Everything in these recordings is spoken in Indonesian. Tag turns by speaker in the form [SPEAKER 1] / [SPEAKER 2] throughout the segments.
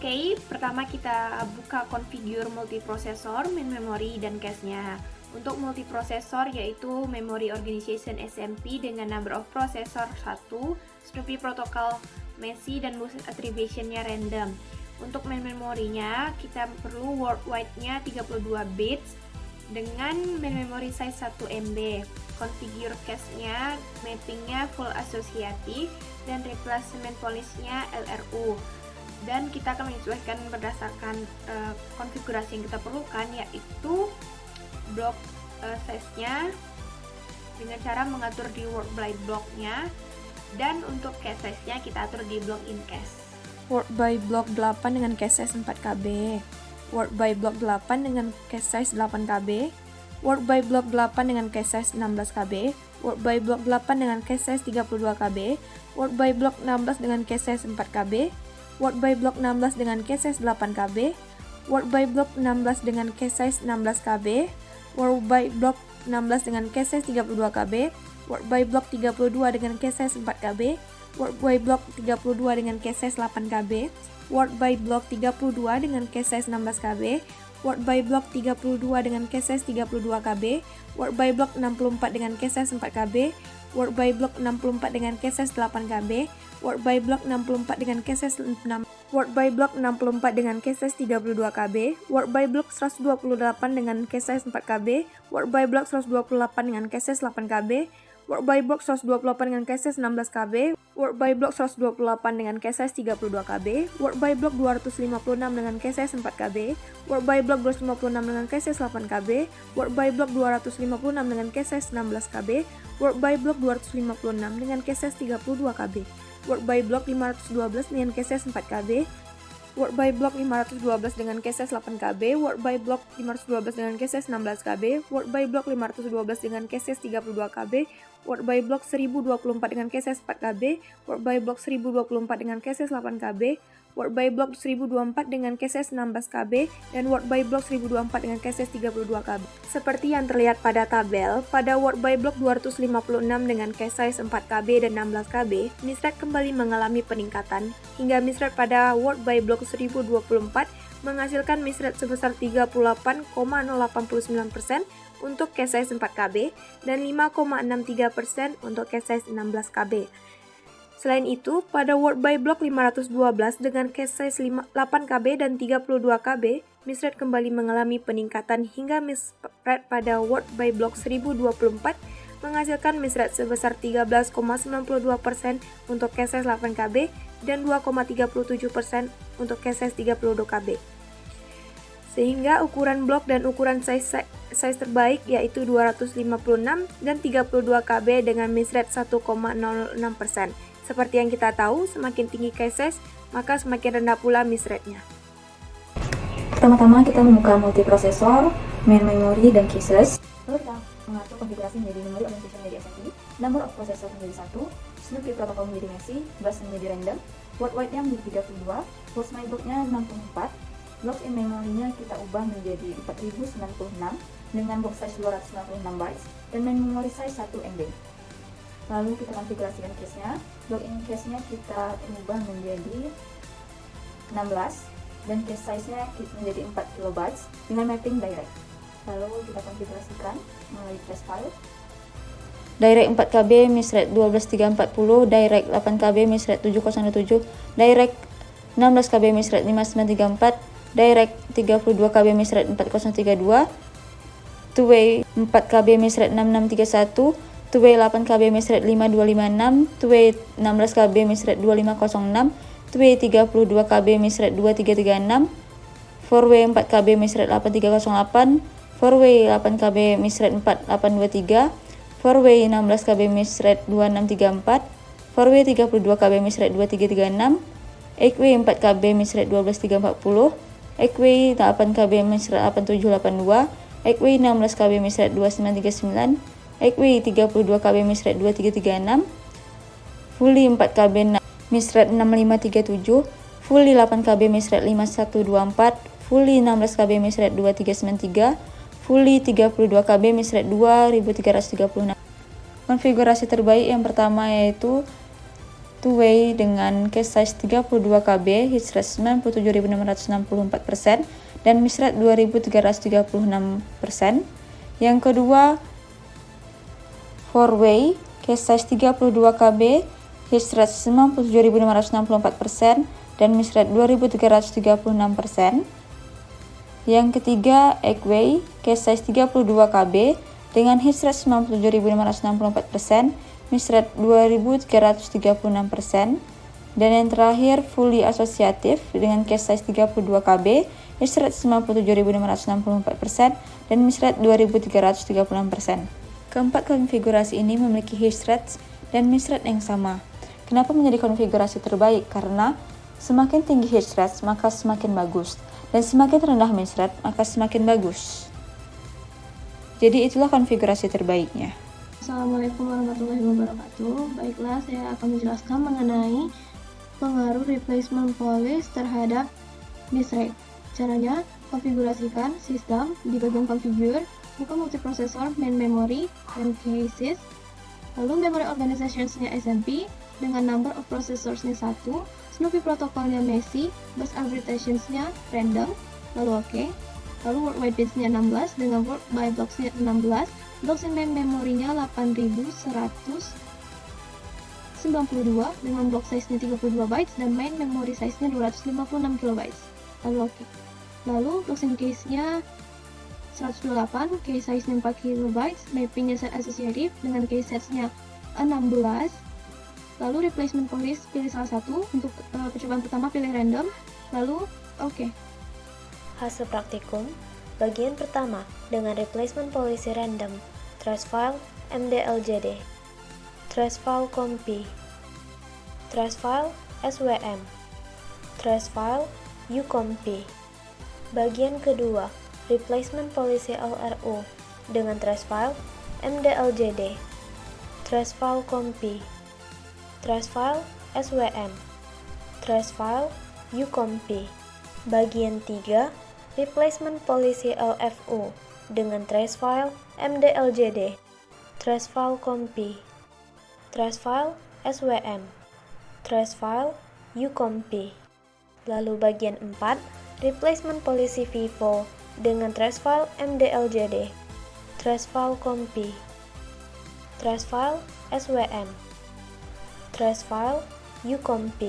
[SPEAKER 1] Oke, pertama kita buka configure multiprosesor, main memory, dan cache-nya. Untuk multiprosesor yaitu memory organization SMP dengan number of processor 1, Snoopy protocol messy, dan boost attribution-nya random. Untuk main memorinya kita perlu word wide-nya 32 bits dengan main memory size 1 MB. Configure cache-nya, mapping-nya full associative, dan replacement policy-nya LRU. Dan kita akan menyesuaikan berdasarkan konfigurasi yang kita perlukan, yaitu block size-nya dengan cara mengatur di word by block-nya, dan untuk cache size-nya kita atur di block in cache.
[SPEAKER 2] Word by block 8 dengan cache size 4 KB. Word by block 8 dengan cache size 8 KB. Word by block 8 dengan cache size 16 KB. Word by block 8 dengan cache size 32 KB. Word by block 16 dengan cache size 4 KB. Word by block 16 dengan cache size 8 KB. Word by block 16 dengan cache size 16 KB. Word by block 16 dengan cache size 32 KB. Word by block 32 dengan cache size 4 KB. Word by block 32 dengan cache size 8 KB. Word by block 32 dengan cache size 16 KB. Word by block 32 dengan cache size 32 KB. Word by block 64 dengan cache size 4 KB. Word by block 64 dengan cache size 8 KB. Word by block 64 dengan cache size 6. Word by block 64 dengan cache size 32 KB. Word by block 128 dengan cache size 4 KB. Word by block 128 dengan cache size 8 KB. Word by block 128 dengan cache size 16 KB. Word by block 128 dengan cache size 32 KB. Word by block 256 dengan cache size 4 KB. Word by block 256 dengan cache size 8 KB. Word by block 256 dengan cache size 16 KB. Word by block 256 dengan cache size 32 KB. Word by block 512 dengan cache size 4 KB. Word by block 512 dengan cache size 8 KB. Word by block 512 dengan cache size 16 KB. Word by block 512 dengan cache size 32 KB. Word by block 1024 dengan cache size 4 KB. Word by block 1024 dengan cache size 8 KB. Word by block 1024 dengan cache size 16 KB. Dan word by block 1024 dengan cache size 32 KB. Seperti yang terlihat pada tabel, pada word by block 256 dengan cache size 4 KB dan 16 KB, misrate kembali mengalami peningkatan hingga misrate pada word by block 1024 menghasilkan misrate sebesar 38,089% untuk cache size 4 KB dan 5,63% untuk cache size 16 KB. Selain itu, pada word by block 512 dengan cache size 8 KB dan 32 KB, misrate kembali mengalami peningkatan hingga misrate pada word by block 1024 menghasilkan misrate sebesar 13,92% untuk cache size 8 KB dan 2,37% untuk cache size 32 KB. Sehingga ukuran blok dan ukuran size terbaik yaitu 256 dan 32 KB dengan misrate 1,06%. Seperti yang kita tahu, semakin tinggi cache size, maka semakin rendah pula misrate-nya.
[SPEAKER 3] Pertama-tama kita membuka multiprosesor, main memory, dan caches. Lalu kita mengatur konfigurasi menjadi memory organization menjadi SMP, number of processor menjadi 1, Snoopy protocol menjadi messy, bus menjadi random, word wide-nya menjadi 32, host my block-nya 64, blocks in memory-nya kita ubah menjadi 4096 dengan box size 256 bytes dan main memory size 1 MB. Lalu kita konfigurasikan cache-nya. Block in cache-nya kita ubah menjadi 16 dan cache size-nya menjadi 4 KB dengan mapping direct. Lalu kita konfigurasikan melalui cache file.
[SPEAKER 4] Direct 4 KB misrate 12340, direct 8 KB misrate 7027, direct 16 KB misrate 5934, direct 32 KB misrate 4032, two-way 4 KB misrate 6631, two-way 8 KB misrate 5256, two-way 16 KB misrate 2506, two-way 32 KB misrate 2336, four-way 4 KB misrate 8308, four-way 8 KB misrate 4823, four-way 16 KB misrate 2634, four-way 32 KB misrate 2336, eight-way 4 KB misrate 12340, eight-way 8 KB misrate 8782, eight-way 16 KB misrate 2939, eight-way 32 KB misrate 2336, fully 4 KB misrate 6537, fully 8 KB misrate 5124, fully 16 KB misrate 2393, fully 32 KB misrate 2336. Konfigurasi terbaik yang pertama yaitu two-way dengan case size 32 KB, hit rate 97.664%, dan miss rate 2.336%. Yang kedua, four-way, case size 32 KB, hit rate 97.564%, dan miss rate 2.336%. Yang ketiga, egg-way, case size 32 KB, dengan hit rate 97.564%, miss rate 2.336%. Dan yang terakhir, fully associative, dengan case size 32 KB, hit rate 97.564%, dan miss rate 2.336%. Keempat konfigurasi ini memiliki hit rate dan miss rate yang sama. Kenapa menjadi konfigurasi terbaik? Karena semakin tinggi hit rate maka semakin bagus, dan semakin rendah miss rate maka semakin bagus. Jadi itulah konfigurasi terbaiknya.
[SPEAKER 5] Assalamualaikum warahmatullahi wabarakatuh. Baiklah, saya akan menjelaskan mengenai pengaruh replacement policy terhadap miss rate. Caranya, konfigurasikan sistem di bagian configure, buka multiprosesor, main memory, dan cases. Lalu memory organizationsnya SMP dengan number of processors-nya 1, Snoopy protokolnya messy, bus arbitrations-nya random, lalu oke. Lalu word wide bits-nya 16 dengan word by blocks-nya 16, blocks in main memory-nya 8192 dengan block size-nya 32 bytes dan main memory size-nya 256 KB. Lalu oke. Lalu blocks in case-nya 128, case size-nya 4 KB, mapping-nya set associative dengan case size-nya 16. Lalu replacement policy pilih salah satu, untuk percobaan pertama pilih random, lalu oke.
[SPEAKER 6] Hasil praktikum, bagian pertama dengan replacement policy random, trace file mdljD, trace file comp, trace file swm, trace file ucomp. Bagian kedua, replacement policy LRU dengan trace file mdljD, trace file comp, trace file swm, trace file ucomp. Bagian 3, replacement policy LFU dengan trace file mdljD, trace file comp, trace file swm, trace file ucomp. Lalu bagian 4, replacement policy vivo dengan trace file mdljD, trace file comp, trace file swm, trace file ucomp.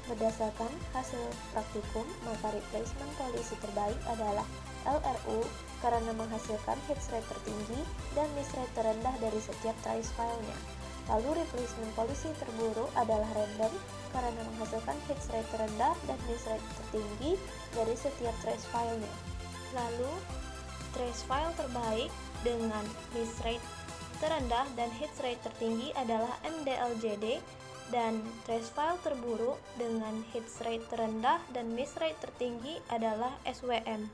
[SPEAKER 6] Berdasarkan hasil praktikum, maka replacement policy terbaik adalah LRU karena menghasilkan hit rate tertinggi dan miss rate terendah dari setiap trace filenya. Lalu replacement policy terburuk adalah random karena menghasilkan hit rate terendah dan miss rate tertinggi dari setiap trace filenya. Lalu trace file terbaik dengan miss rate terendah dan hit rate tertinggi adalah mdljD, dan trace file terburuk dengan hit rate terendah dan miss rate tertinggi adalah swm.